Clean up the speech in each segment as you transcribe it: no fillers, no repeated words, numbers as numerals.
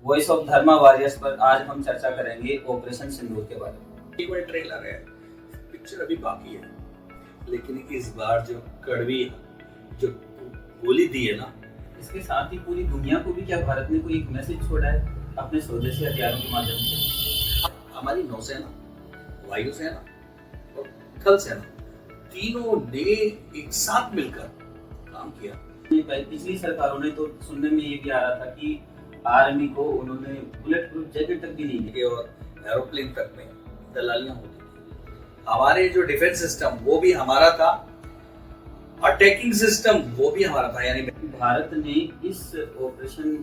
Voice of Dharma warriors पर आज हम चर्चा करेंगे ऑपरेशन सिंदूर के बारे में। एक बार ट्रेलर है, पिक्चर अभी बाकी है, लेकिन इस बार जो कड़वी जो गोली दी है ना, इसके साथ ही पूरी दुनिया को भी क्या भारत ने कोई एक मैसेज छोड़ा है अपने स्वदेशी हथियारों के माध्यम से। हमारी नौसेना, वायुसेना और थल सेना तीनों ने एक साथ मिलकर काम किया। पिछली सरकारों ने तो सुनने में ये भी आ रहा था कि आर्मी को उन्होंने बुलेट प्रूफ जैकेट तक भी नहीं दी और एरोप्लेन तक में दलालियां होती थी। हमारे जो डिफेंस सिस्टम वो भी हमारा था, अटैकिंग सिस्टम वो भी हमारा था। यानी भारत ने इस ऑपरेशन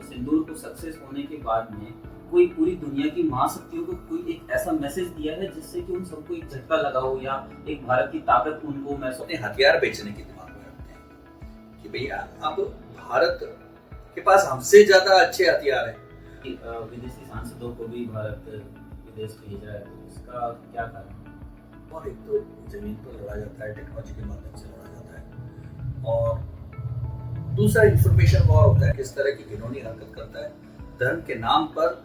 सिंदूर को सक्सेस होने के बाद में कोई पूरी दुनिया की महाशक्तियों को कोई एक ऐसा मैसेज दिया है जिससे कि उन सबको एक झटका लगा हो या एक भारत की ताकत उनको महसूस। अपने हथियार बेचने की दिमाग में रखते हैं कि भैया अब भारत के पास हमसे ज्यादा अच्छे हथियार हैं। विदेशी सांसदों को भी भारत विदेश भेज रहा है, तो इसका क्या कारण? और एक तो जमीन पर लड़ा जाता है, टेक्नोलॉजी के माध्यम से लड़ा जाता है, और दूसरा इंफॉर्मेशन वॉर होता है। किस तरह की घिनौनी हरकत करता है, धर्म के नाम पर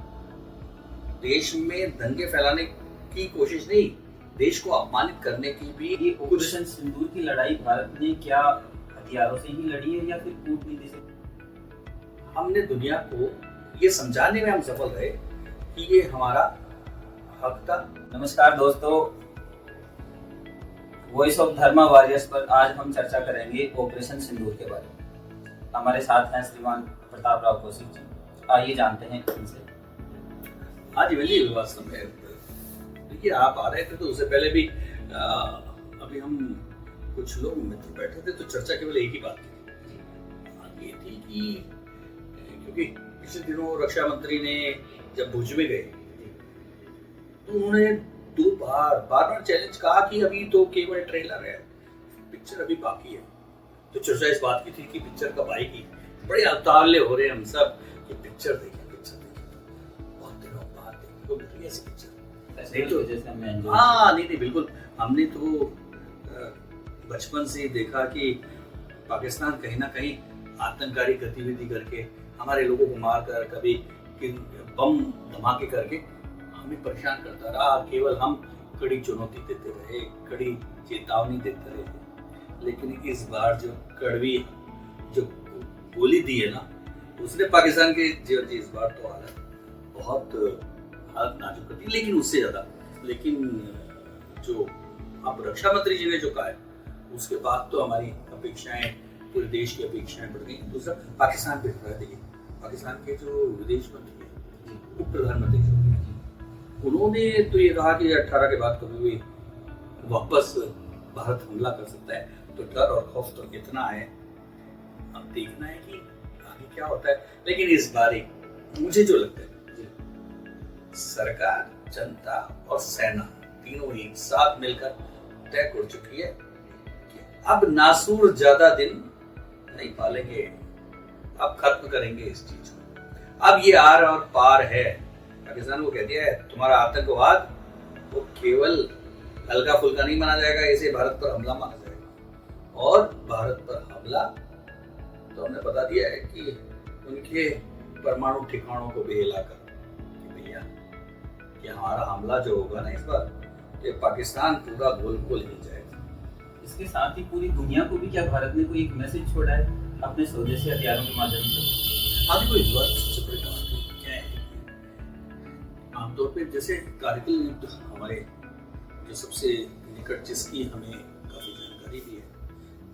देश में दंगे फैलाने की कोशिश नहीं, देश को अपमानित करने की भी। ये ऑपरेशन सिंदूर की लड़ाई भारत ने क्या हथियारों से ही लड़ी है या फिर कूटनीति से? हमने दुनिया को ये समझाने में हम सफल रहे कि ये हमारा हक था। नमस्कार दोस्तों, वॉइस ऑफ धर्मा वॉरियर्स पर आज हम चर्चा करेंगे ऑपरेशन सिंदूर के बारे में। हमारे साथ हैं श्रीमान प्रताप राव कौशिक जी। आइए जानते हैं इनसे। हाँ जी, वही वास्तव में देखिए, आप आ रहे थे तो उससे पहले भी अभी हम कुछ लोग मित्र बैठे थे तो चर्चा केवल एक ही बात की, ये थी कि क्योंकि पिछले दिनों रक्षा मंत्री ने जब भुज में गए तो उन्होंने दो बार चैलेंज कहा कि अभी तो केवल ट्रेलर है, पिक्चर अभी बाकी है। तो चर्चा इस बात की थी कि पिक्चर कब आएगी। बड़े अताले हो रहे हैं हम सब कि पिक्चर देखें। बहुत दिनों बाद देखने को मिल रही है ऐसी पिक्चर। हाँ नहीं बिल्कुल, हमने तो बचपन से देखा कि पाकिस्तान कहीं ना कहीं आतंककारी गतिविधि करके हमारे लोगों को मारकर, कभी बम धमाके करके हमें परेशान करता रहा। केवल हम कड़ी चुनौती देते रहे, कड़ी चेतावनी देते रहे, लेकिन इस बार जो कड़वी जो गोली दी है ना, उसने पाकिस्तान के जीवन की इस बार तो बहुत हालत नाजुक कर दी। लेकिन उससे ज्यादा, लेकिन जो अब रक्षा मंत्री जी ने जो कहा है उसके बाद तो हमारी अपेक्षाएं, पूरे देश की अपेक्षाएं बढ़ गई। दूसरा पाकिस्तान पे रहा, देखिए पाकिस्तान के जो विदेश मंत्री हैं, उप प्रधानमंत्री जो हैं, उन्होंने तो ये कहा कि 18 के बाद कभी भी वापस भारत हमला कर सकता है। तो डर और खौफ तो इतना है, अब देखना है कि आगे क्या होता है। लेकिन इस बार मुझे जो लगता है, सरकार, जनता और सेना तीनों एक साथ मिलकर तय कर चुकी है कि अब नासूर ज्यादा दिन नहीं पालेंगे, अब खत्म करेंगे इस चीज को। अब ये आर और पार है। पाकिस्तान को कह दिया है तुम्हारा आतंकवाद वो केवल हल्का फुल्का नहीं माना जाएगा, इसे भारत पर हमला माना जाएगा। और भारत पर हमला तो हमने बता दिया है कि उनके परमाणु ठिकानों को भी हिलाकर कि भैया कि हमारा हमला जो होगा ना इस बार, ये पाकिस्तान पूरा गोल हिल जाएगा। इसके साथ ही पूरी दुनिया को भी क्या भारत ने कोई एक मैसेज छोड़ा है अपने स्वदेशी हथियारों के माध्यम से? आदि को इस बार सबसे बड़ी बात क्या है, आमतौर पे जैसे कारगिल युद्ध हमारे जो सबसे निकट, जिसकी हमें काफी जानकारी भी है,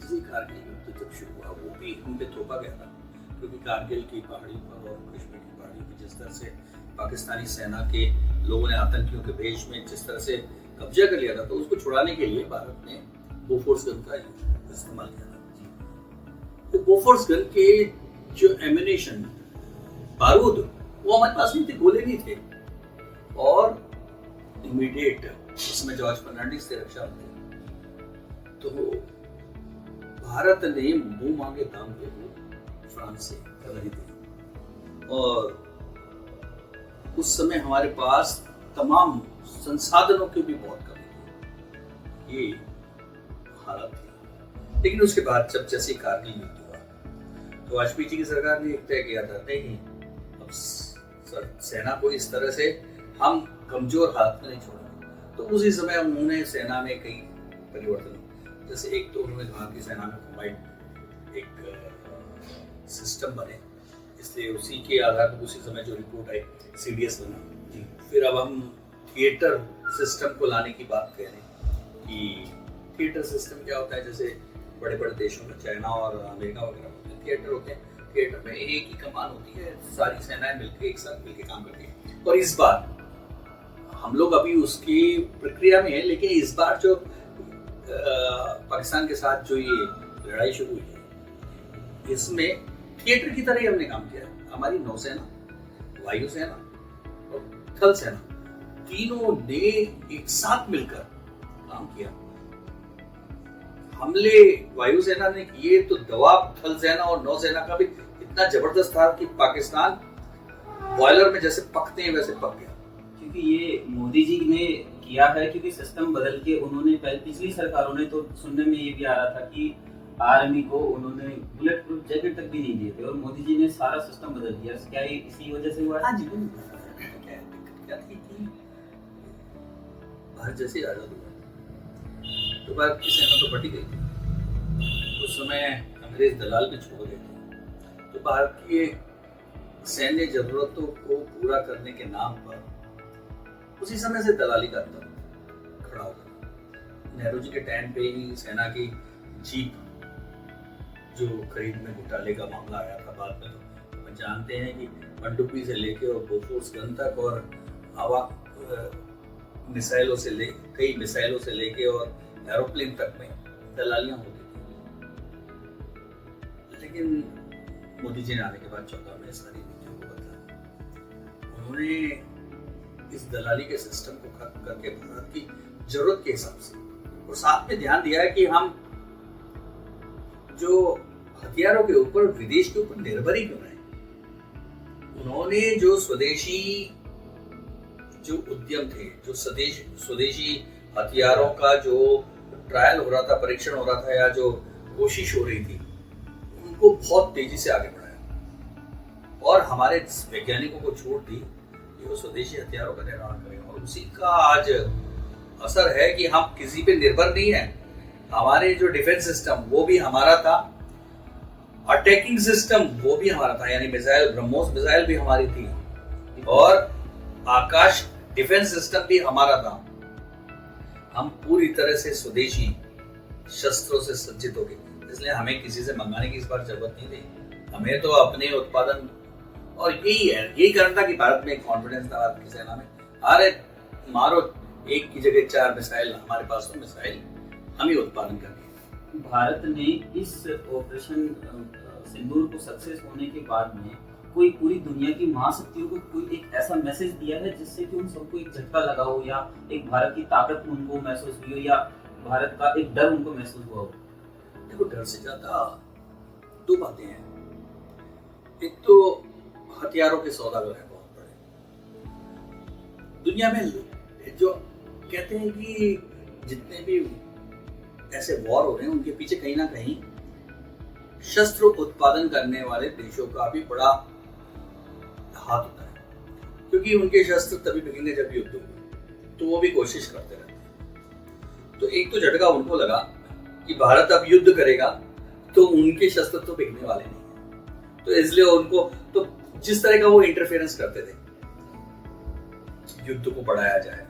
जैसे कारगिल युद्ध जब शुरू हुआ वो भी हम पे थोपा गया था, क्योंकि कारगिल की पहाड़ी पर और कश्मीर की पहाड़ी पर जिस तरह से पाकिस्तानी सेना के लोगों ने आतंकियों के भेष में जिस तरह से कब्जा कर लिया था, तो उसको छुड़ाने के लिए भारत ने बोफोर्स गन का इस्तेमाल किया था। तो बोफोर्स गन के जो एमिनेशन, बारूद, वो हमारे पास नहीं थे, गोले नहीं थे। और इमीडिएट उसमें जॉर्ज फर्नांडिस थे रक्षा मंत्री, तो भारत ने मुंह मांगे दाम पे फ्रांस से खरीदी। और उस समय हमारे पास तमाम संसाधनों की भी बहुत कमी थी, ये हालत थी। लेकिन उसके बाद जब जैसे कारगिल युद्ध हुआ तो वाजपेयी जी की सरकार ने एक तय किया था, नहीं अब सेना को इस तरह से हम कमजोर हालत में नहीं छोड़ेंगे। तो उसी समय उन्होंने सेना में कई परिवर्तन, जैसे एक तो उन्होंने कहा कि सेना में कंबाइंड एक सिस्टम बने, इसलिए उसी के आधार पर उसी समय जो रिपोर्ट आई CDS बना। फिर अब हम थिएटर सिस्टम को लाने की बात कह रहे हैं कि थिएटर सिस्टम क्या होता है, जैसे बड़े बड़े देशों में चाइना और अमेरिका वगैरह थिएटर होते हैं, थिएटर में एक ही कमान होती है, सारी सेनाएं मिलकर एक साथ मिलकर काम करती है। और इस बार हम लोग अभी उसकी प्रक्रिया में है, लेकिन इस बार जो पाकिस्तान के साथ जो ये लड़ाई शुरू हुई है, इसमें थिएटर की तरह ही हमने काम किया है। हमारी नौसेना, वायुसेना और थल सेना तीनों ने एक साथ मिलकर काम किया। हमले वायुसेना ने किए तो दबाव थल सेना और नौसेना का भी इतना जबरदस्त था कि पाकिस्तान बॉयलर में जैसे पकते हैं वैसे पक गया। क्योंकि ये मोदी जी ने किया है, क्योंकि सिस्टम बदल के उन्होंने पिछली सरकारों ने तो सुनने में ये भी आ रहा था कि आर्मी को उन्होंने बुलेट प्रूफ जैकेट तक भी नहीं दिए थे, और मोदी जी ने सारा सिस्टम बदल दिया। क्या ये इसी वजह से हुआ है? हाँ जी, क्या थी कि भारत जैसे आजाद हुआ तो भारत की सेना तो बटी गई थी, उस समय अंग्रेज दलाल भी छोड़ गए थे। तो भारत की सैन्य जरूरतों को पूरा करने के नाम पर उसी समय से दलाली का अंतर खड़ा हो गया। नेहरू जी के टाइम पे ही सेना की जीप जो खरीद में घोटाले का मामला आया था, बाद में तो हम जानते हैं कि पनडुब्बी से लेके और बोफोर्स गन तक और हवा मिसाइलों से कई मिसाइलों से लेके और एरोप्लेन तक में दलालियां होती थी। लेकिन मोदी जी ने आने के बाद 14 में सारी नीतियों को बदला। उन्होंने इस दलाली के सिस्टम को खत्म करके भारत की जरूरत के हिसाब से और साथ में ध्यान दिया है कि हम जो हथियारों के ऊपर विदेश के ऊपर निर्भर ही क्यों रहे। उन्होंने जो स्वदेशी जो उद्यम थे, जो स्वदेशी हथियारों का जो ट्रायल हो रहा था, परीक्षण हो रहा था या जो कोशिश हो रही थी, उनको बहुत तेजी से आगे बढ़ाया और हमारे वैज्ञानिकों को छोड़ दी कि वो स्वदेशी हथियारों का निर्माण करें। और उसी का आज असर है कि हम किसी पे निर्भर नहीं है। हमारे जो डिफेंस सिस्टम वो भी हमारा था, अटैकिंग सिस्टम वो भी हमारा था, यानी मिसाइल, ब्रह्मोस मिसाइल भी हमारी थी और आकाश डिफेंस सिस्टम भी हमारा था। हम पूरी तरह से स्वदेशी शस्त्रों से सज्जित हो गए, इसलिए हमें किसी से मंगाने की इस बार जरूरत नहीं थी। हमें तो अपने उत्पादन, और यही कारण था कि भारत में कॉन्फिडेंस था भारत की सेना में, अरे मारो एक की जगह 4 मिसाइल, हमारे पास तो मिसाइल हम ही उत्पादन करेंगे। भारत ने इस ऑपरेशन सिंदूर को सक्सेस होने के बाद में कोई पूरी दुनिया की महाशक्तियों को कोई एक ऐसा मैसेज दिया है जिससे कि उन सबको एक झटका लगा हो, या एक भारत की ताकत उनको महसूस हुई हो, या भारत का एक डर उनको महसूस हुआ हो? देखो, डर से ज्यादा 2 बातें हैं। एक तो हथियारों के सौदागर हैं बहुत बड़े दुनिया में, जो कहते हैं कि जितने भी ऐसे वॉर हो रहे हैं उनके पीछे कहीं ना कहीं शस्त्र उत्पादन करने वाले देशों का भी बड़ा हाथ होता है, क्योंकि उनके शस्त्र तभी बिकेंगे जब युद्ध होगा, तो वो भी कोशिश करते रहते हैं। तो एक तो झटका उनको लगा कि भारत अब युद्ध करेगा तो उनके शस्त्र तो बिकने वाले नहीं, तो इसलिए उनको तो जिस तरह का वो इंटरफेरेंस करते थे, युद्ध को बढ़ाया जाए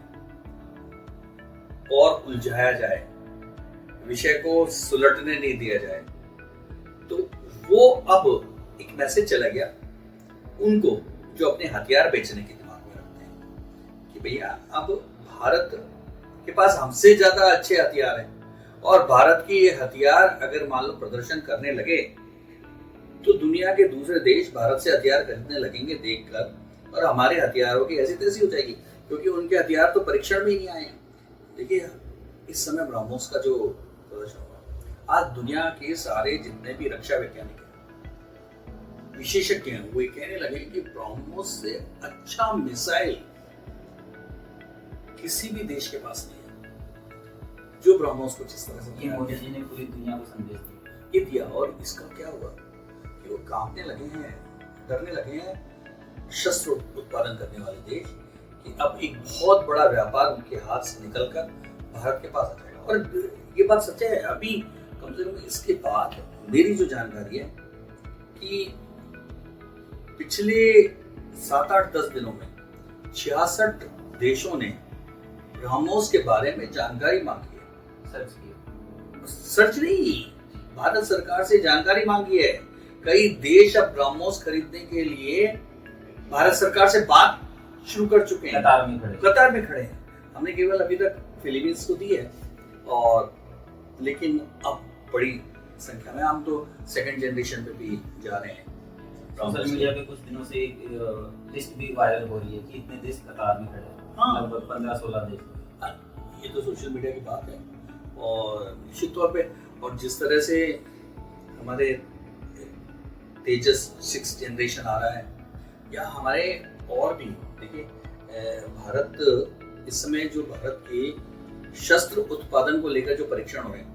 और उलझाया जाए, विषय को सुलटने नहीं दिया जाए, तो वो अब एक मैसेज चला गया उनको जो अपने हथियार बेचने के दिमाग में रखते हैं कि भैया अब भारत के पास हमसे ज्यादा अच्छे हथियार हैं, और भारत की ये हथियार अगर मान लो प्रदर्शन करने लगे तो दुनिया के दूसरे देश भारत से हथियार खरीदने लगेंगे देखकर, और हमारे हथियारों की ऐसी तैसी हो जाएगी, क्योंकि उनके हथियार तो परीक्षण में ही नहीं आए हैं। देखिए, इस समय ब्रह्मोस का जो प्रदर्शन हुआ, आज दुनिया के सारे जितने भी रक्षा वैज्ञानिक हैं, विशेषज्ञ हैं, वो ये कहने लगे कि ब्रह्मोस से अच्छा मिसाइल किसी भी देश के पास नहीं है जो ब्रह्मोस को जिस तरह से मोदी जी ने पूरी दुनिया को संदेश दिया। और इसका क्या हुआ कि वो कांपने लगे हैं, डरने लगे हैं, शस्त्र उत्पादन करने वाले देश, कि अब एक बहुत बड़ा व्यापार उनके हाथ से निकलकर भारत के पास आ जाएगा। और ये बात सच है, अभी कम से कम इसके बाद मेरी जो जानकारी है कि पिछले 7-8-10 दिनों में 66 देशों ने ब्रह्मोस के बारे में जानकारी मांगी है। सर्च नहीं, भारत सरकार से जानकारी मांगी है। कई देश अब ब्रह्मोस खरीदने के लिए भारत सरकार से बात शुरू कर चुके हैं, कतार में खड़े हैं। हमने केवल अभी तक फिलीपींस को दी है, और लेकिन अब बड़ी संख्या में हम तो सेकंड जनरेशन पे भी जा रहे हैं। सोशल मीडिया पे कुछ दिनों से एक लिस्ट भी वायरल हो रही है कि इतने देश कतार में खड़े हैं। हाँ, लगभग 15-16 देश। ये तो सोशल मीडिया की बात है, और निश्चित तौर पे, और जिस तरह से हमारे तेजस 6 जनरेशन आ रहा है, या हमारे और भी, देखिए भारत इस समय जो भारत के शस्त्र उत्पादन को लेकर जो परीक्षण हो रहे हैं,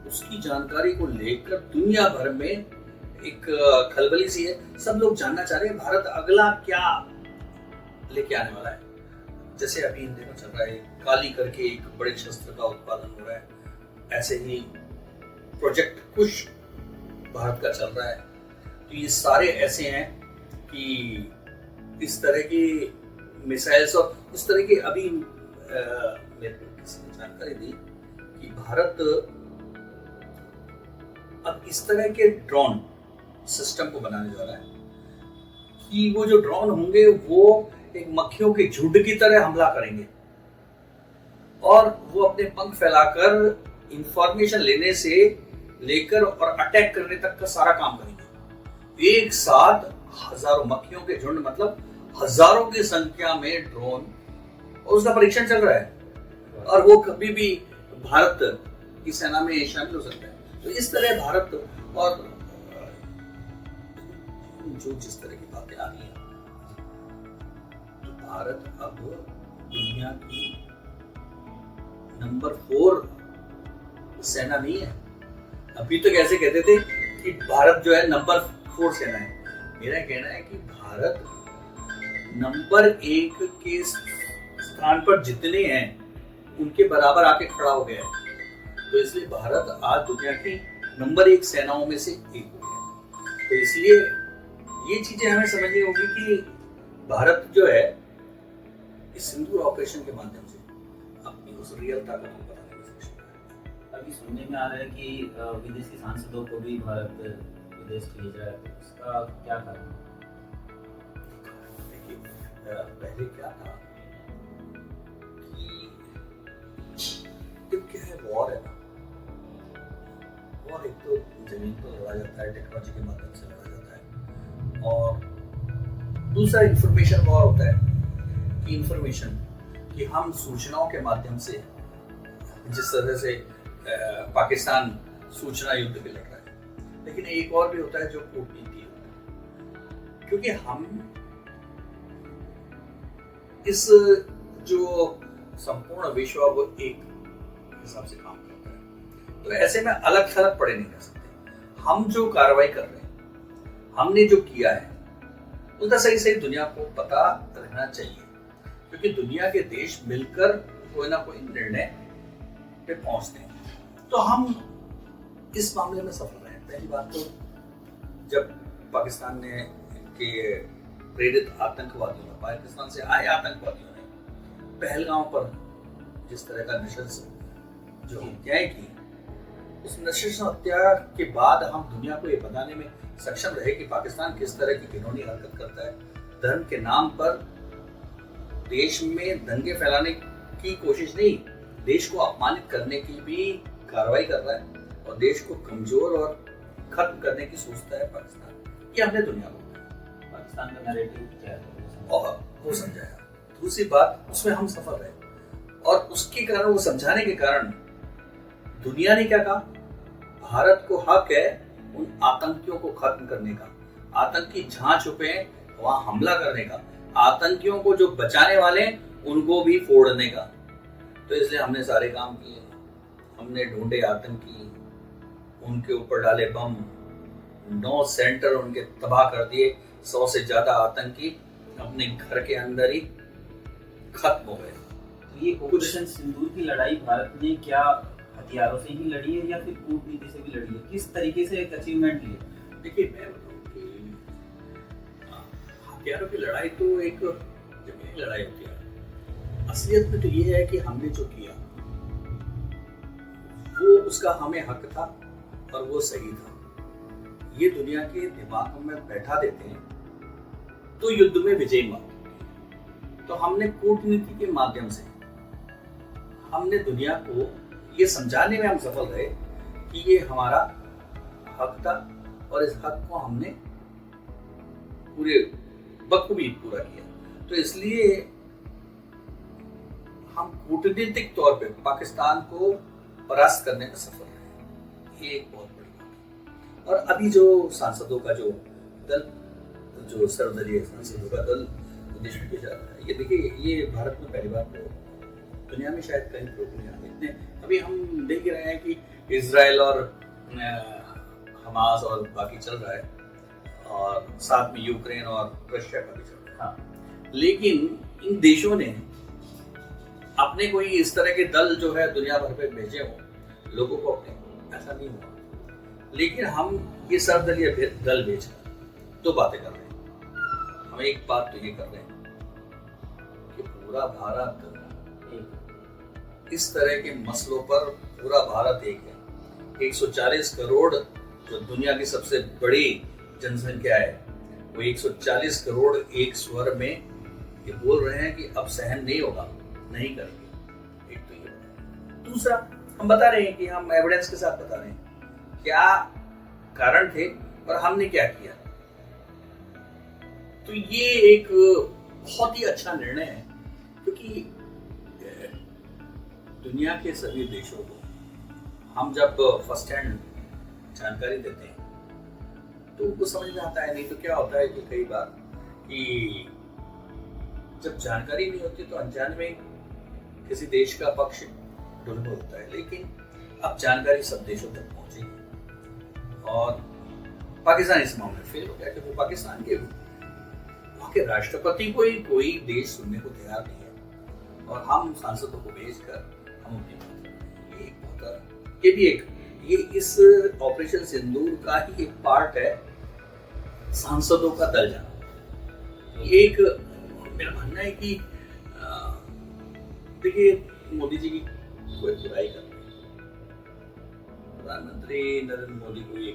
उसकी जानकारी को लेकर दुनिया भर में एक खलबली सी है। सब लोग जानना चाह रहे हैं भारत अगला क्या लेके आने वाला है। जैसे अभी इन दिनों चल रहा है काली करके एक बड़े शस्त्र का उत्पादन हो रहा है, ऐसे ही प्रोजेक्ट कुश भारत का चल रहा है। तो ये सारे ऐसे हैं कि इस तरह की मिसाइल्स और इस तरह की, अभी मेरे को किसी ने जानकारी दी कि भारत अब इस तरह के ड्रोन सिस्टम को बनाने जा रहा है कि वो जो ड्रोन होंगे वो एक मक्खियों के झुंड की तरह हमला करेंगे, और वो अपने पंख फैलाकर इंफॉर्मेशन लेने से लेकर और अटैक करने तक का सारा काम करेंगे। एक साथ हजारों मक्खियों के झुंड, मतलब हजारों की संख्या में ड्रोन, और उसका परीक्षण चल रहा है, और वो कभी भी भारत की सेना में शामिल हो सकता है। तो इस तरह भारत, और जो जिस तरह की बातें आ रही हैं, तो भारत अब दुनिया की नंबर 4 सेना नहीं है। अभी तक ऐसे कहते थे कि भारत जो है नंबर 4 सेना है। मेरा कहना है कि भारत नंबर 1 के स्थान पर जितने हैं उनके बराबर आके खड़ा हो गया है। तो इसलिए भारत आज दुनिया की नंबर 1 सेनाओं में से एक हो गया। तो इसलिए ये चीजें हमें समझनी होगी कि भारत जो है इस सिंदूर ऑपरेशन के माध्यम से अपनी उस रियल ताकत को बताने की कोशिश कर रहा है। अभी सुनने में आ रहा है कि विदेशी सांसदों को भी भारत विदेश भेज रहा है, तो इसका क्या कारण है? देखिए, पहले क्या था कि क्या है, वॉर है ना, वॉर एक तो जमीन पर लड़ा जाता है, टेक्नोलॉजी के माध्यम से लड़ा जाता है, और दूसरा इंफॉर्मेशन वॉर होता है कि इंफॉर्मेशन, कि हम सूचनाओं के माध्यम से, जिस तरह से पाकिस्तान सूचना युद्ध भी लड़ रहा है। लेकिन एक और भी होता है जो कूटनीति होता है, क्योंकि हम इस जो संपूर्ण विश्व वो एक हिसाब से काम करता है, तो ऐसे में अलग थलग पड़े नहीं कर सकते। हम जो कार्रवाई कर रहे हैं, हमने जो किया है, उसका सही सही दुनिया को पता रहना चाहिए, क्योंकि दुनिया के देश मिलकर कोई ना कोई निर्णय पे पहुंचते हैं। तो हम इस मामले में सफल रहे। पहली बात तो जब पाकिस्तान ने के प्रेरित आतंकवादियों ने, पाकिस्तान से आए आतंकवादियों ने पहलगांव पर जिस तरह का नृशंस जो हत्याएं की, उस नृशंस हत्या के बाद हम दुनिया को ये बताने में सक्षम रहे कि पाकिस्तान किस तरह की घिनौनी हरकत करता है। धर्म के नाम पर देश में दंगे फैलाने की कोशिश नहीं, देश को अपमानित करने की भी कार्रवाई कर रहा है, और देश को कमजोर और खत्म करने की सोचता है पाकिस्तान। ये हमने दुनिया को पाकिस्तान का नैरेटिव क्या है और वो समझाया। दूसरी बात, उसमें हम सफल रहे, और उसके कारण, वो समझाने के कारण दुनिया ने क्या कहा, भारत को हक है उन आतंकियों को खत्म करने का, आतंकी जहां छुपे हैं वहां हमला करने का, आतंकियों को जो बचाने वाले उनको भी फोड़ने का। तो इसलिए हमने सारे काम किए, हमने ढूंढे आतंकी, उनके ऊपर डाले बम, 9 सेंटर उनके तबाह कर दिए, 100 से ज्यादा आतंकी अपने घर के अंदर ही खत्म हो गए। तो ये ऑपरेशन सिंदूर की लड़ाई भारत ने क्या हथियारों से ही लड़ी है या फिर कूटनीति से भी लड़ी है? किस तरीके से एक अचीवमेंट लिया? देखिए मैं बताऊं कि हथियारों की लड़ाई तो एक जमीनी लड़ाई होती है। असलियत में तो ये है कि हमने जो किया वो उसका हमें हक था और वो सही था। ये दुनिया के दिमाग में बैठा देते हैं तो युद्ध में विजय मांगते। तो हमने कूटनीति के माध्यम से हमने दुनिया को ये समझाने में हम सफल रहे कि ये हमारा हक था और इस हक को हमने पूरे बखूबी पूरा किया। तो इसलिए हम कूटनीतिक तौर पे पाकिस्तान को परास्त करने में सफल रहे। ये एक बहुत बड़ी बात है। और अभी जो सांसदों का जो दल, जो सर्वदलीय सांसदों का दल देश में भेजा रहा है, ये देखिए ये भारत में पहली बार तो दुनिया में शायद कहीं लोग नहीं आते इतने। अभी हम देख रहे हैं कि इजराइल और हमास और बाकी चल रहा है और साथ में यूक्रेन और रशिया का भी चल रहा है। लेकिन इन देशों ने अपने कोई इस तरह के दल जो है दुनिया भर पे भेजे हो लोगों को अपने, ऐसा नहीं हुआ। लेकिन हम ये सर्वदलीय दल भेजकर दो बातें कर रहे हैं। हम एक बात तो ये कर रहे हैं कि पूरा भारत इस तरह के मसलों पर पूरा भारत एक है। 140 करोड़ जो दुनिया की सबसे बड़ी जनसंख्या है वो 140 करोड़ एक स्वर में ये बोल रहे हैं कि अब सहन नहीं होगा, नहीं करेंगे। एक तो ये। दूसरा हम बता रहे हैं कि हम एविडेंस के साथ बता रहे हैं क्या कारण थे और हमने क्या किया। तो ये एक बहुत ही अच्छा निर्णय है क्योंकि दुनिया के सभी देशों को हम जब फर्स्ट हैंड जानकारी देते हैं तो उनको समझ में आता है। नहीं तो क्या होता है कि कई बार कि जब जानकारी नहीं होती तो अनजाने में किसी देश का पक्ष दुर्बल होता है। लेकिन अब जानकारी सब देशों तक पहुंची और पाकिस्तान इस मामले में फेल हो गया क्योंकि पाकिस्तान के वहाँ के राष्ट्रपति को ही कोई देश सुनने को तैयार नहीं है और हम सांसदों को भेजकर हम ये भी एक ये इस ऑपरेशन सिंदूर का ही एक पार्ट है, सांसदों का दल जाना। ये एक मेरा मानना है कि देखिए मोदी जी की कोई बुराई कर रही है, प्रधानमंत्री नरेंद्र मोदी को ये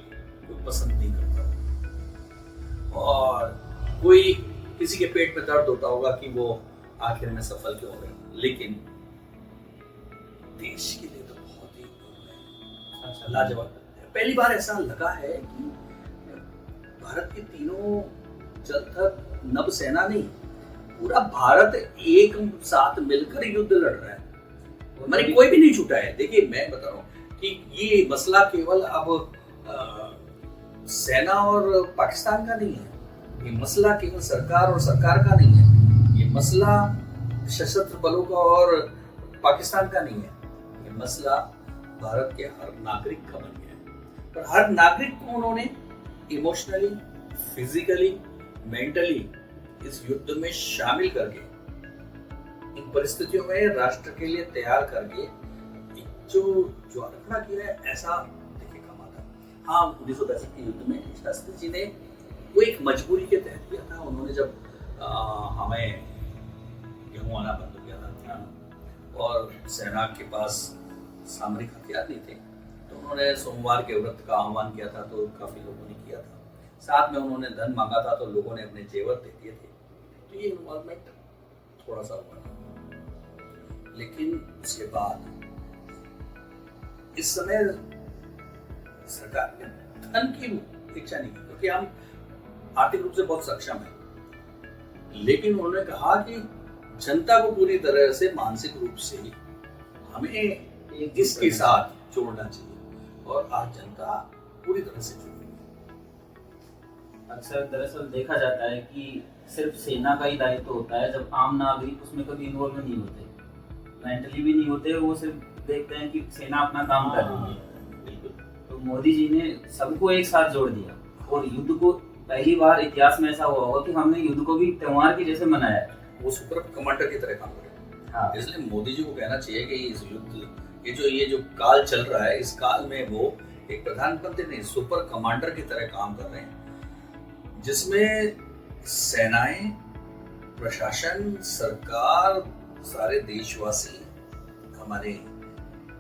कोई पसंद नहीं करता और कोई किसी के पेट में दर्द होता होगा कि वो आखिर में सफल क्यों हो गए। लेकिन देश के लिए तो बहुत ही लाजवाब। पहली बार ऐसा लगा है कि भारत के तीनों जल तक नभसेना नहीं, पूरा भारत एक साथ मिलकर युद्ध लड़ रहा है, माने कोई भी नहीं छूटा है। देखिए मैं बता रहा हूँ कि ये मसला केवल अब सेना और पाकिस्तान का नहीं है, ये मसला केवल सरकार और सरकार का नहीं है, ये मसला सशस्त्र बलों का और पाकिस्तान का नहीं है, ये मसला भारत के हर नागरिक का बन गया है। पर हर नागरिक को उन्होंने इमोशनली, फिजिकली, मेंटली इस युद्ध में शामिल करके इन परिस्थितियों में राष्ट्र के लिए तैयार करके जो अर्पणा किया है, ऐसा देखने का माता। हाँ, 1965 के युद्ध में शास्त्री जी ने वो एक मजबूरी के तहत किया था। उन्होंने जब हमें गेहूं आना बंद किया था और सेना के पास सामरिक हथियार नहीं थे, तो उन्होंने सोमवार के व्रत का आह्वान किया था, तो काफी लोगों ने किया था। साथ में उन्होंने धन मांगा था, तो लोगों ने अपने जेवर दे दिए थे। तो ये इन्वॉल्वमेंट थोड़ा सा हुआ था, लेकिन उसके बाद इस समय सरकार ने धन की इच्छा नहीं की क्योंकि हम आर्थिक रूप से बहुत सक्षम हैं। लेकिन उन्होंने कहा कि जनता को पूरी तरह से मानसिक रूप से हमें इसके साथ जोड़ना चाहिए और आज जनता पूरी तरह से जुड़ी है। अक्सर दरअसल देखा जाता है कि सिर्फ सेना का ही दायित्व होता है, जब आम नागरिक उसमें कभी इन्वॉल्व नहीं होते, मेंटली भी नहीं होते, वो सिर्फ देखते हैं कि सेना अपना काम कर रही है। तो मोदी जी ने सबको एक साथ जोड़ दिया और युद्ध को पहली बार इतिहास में ऐसा हुआ होगा कि हमने युद्ध को भी त्योहार के जैसे मनाया है। वो सुपर कमांडर की तरह काम करे। हाँ, इसलिए मोदी जी को कहना चाहिए कि इस युद्ध ये जो काल चल रहा है, इस काल में वो एक प्रधानमंत्री नहीं सुपर कमांडर की तरह काम कर रहे हैं, जिसमें सेनाएं, प्रशासन, सरकार, सारे देशवासी, हमारे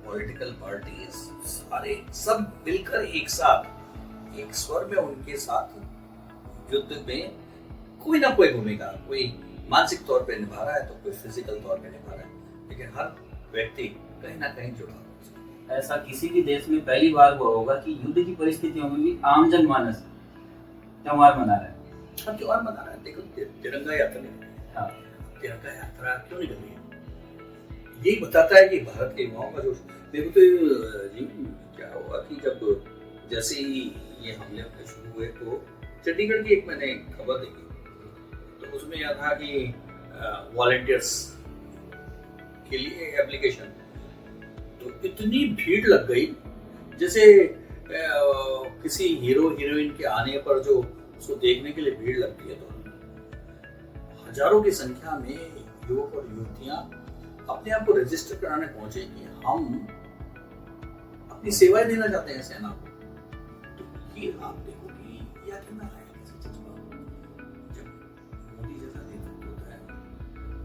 पॉलिटिकल पार्टीज, सारे सब मिलकर एक साथ एक स्वर में उनके साथ युद्ध में कोई ना कोई भूमिका, कोई मानसिक तौर पे निभा रहा है तो कोई फिजिकल तौर पे निभा रहा है, लेकिन हर व्यक्ति कहीं ना कहीं जुड़ा हुआ है। ऐसा किसी भी देश में पहली बार हुआ होगा कि युद्ध की परिस्थितियों में भी आम जनमानस त्योहार मना रहा है। हम त्योहार मना रहे हैं। देखो तिरंगा यात्रा निकली है। हाँ, तिरंगा यात्रा क्यों निकली है? यही बताता है कि भारत के युवाओं का जोश। देखो तो जी क्या हुआ कि जब जैसे ही ये हमले होने शुरू हुए तो चंडीगढ़ की एक मैंने खबर देखी, तो उसमें यह था कि वॉलंटियर्स के लिए एप्लीकेशन, तो इतनी भीड़ लग गई जैसे किसी हीरो हीरोइन के आने पर जो उसको देखने के लिए भीड़ लगती है, तो हजारों की संख्या में युवक और युवतियां अपने आप को रजिस्टर कराने पहुंचे कि हम अपनी सेवाएं देना चाहते हैं सेना को। तो ये आप देखो कि यह कहना है जब मोदी जैसा नेतृत्व होता है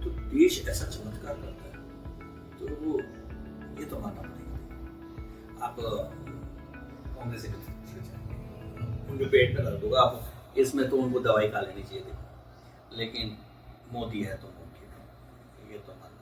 तो देश ऐसा चमत्कार करता है, तो वो ये तो मानना पड़ेगा। आप कांग्रेस उनके पेट में दर्द होगा, आप इसमें तो उनको दवाई खा लेनी चाहिए थी, लेकिन मोदी है तो मुमकिन है, ये तो मानना